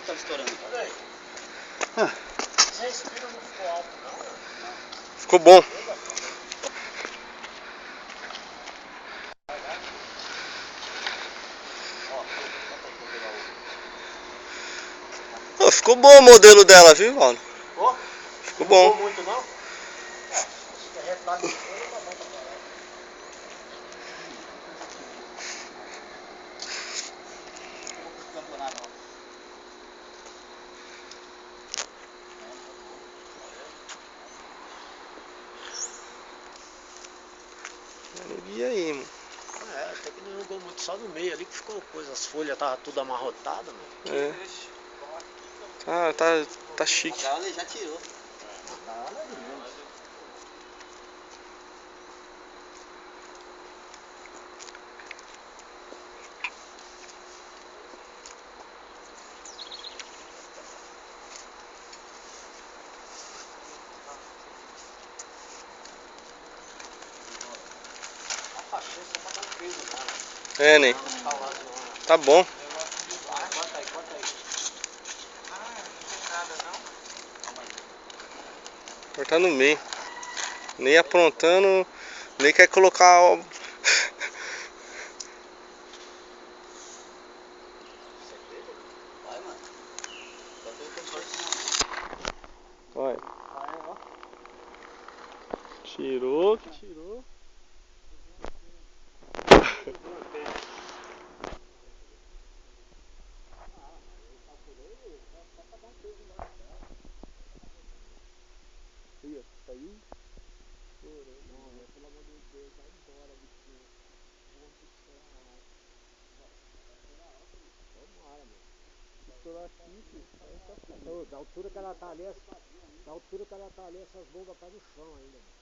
tava estourando. Olha aí. Esse respiro não ficou alto, não? Não. Ficou bom. Oh, ficou bom o modelo dela, viu, Valdo? Oh, Ficou não bom. ficou muito, não? É retalho de folha, tá bom pra caralho. E aí, mano? É, até que não jogou muito, só no meio ali que ficou coisa. As folhas estavam tudo amarrotadas, mano. É. Tá chique. A gaiola já tirou. É, né? Tá bom. Corta aí, corta aí. Cortar no meio. Nem aprontando, nem quer colocar. Vai, mano. Só tô com sorte não. Olha. Tirou, que tirou. Aí, ó, saiu. Não, pelo amor de Deus, vai embora, bichinho. Tomara, mano. Estourar aqui, filho. Da altura que ela tá ali, essas bombas caem no chão ainda, mano.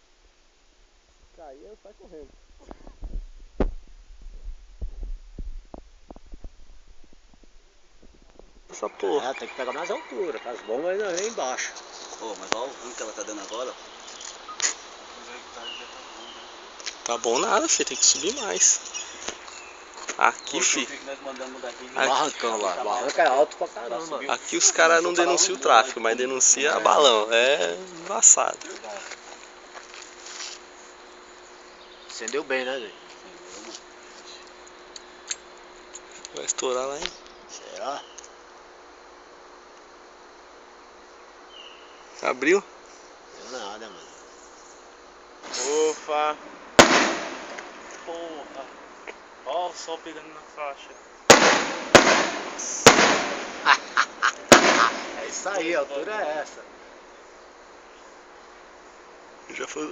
Cair, eu saio correndo. Essa porra. É, tem que pegar mais altura, que as bombas ainda vêm embaixo. Pô, mas olha o ruim que ela tá dando agora. Tá bom nada, filho. Tem que subir mais. Aqui, filho. Nós mandamos daqui. Barrancão lá. Barranco é alto pra caramba. Aqui os caras não denunciam o tráfico, mas denuncia balão. É embaçado. Acendeu bem, né, gente? Vai estourar lá, hein? Será? Abriu? Deu nada, mano. Ufa! Porra! Ó o sol pegando na faixa. É isso aí, a altura é essa. Já foi.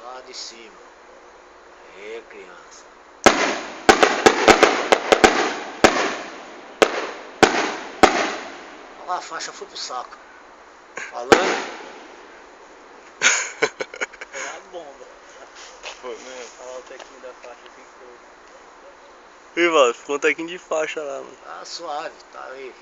Lá de cima. Aê, criança. Olha lá, a faixa foi pro saco. Falando? Foi a bomba. Foi mesmo. Olha o tequinho da faixa que foi. Ih, mano, ficou um tequinho de faixa lá, mano. Tá suave, tá aí.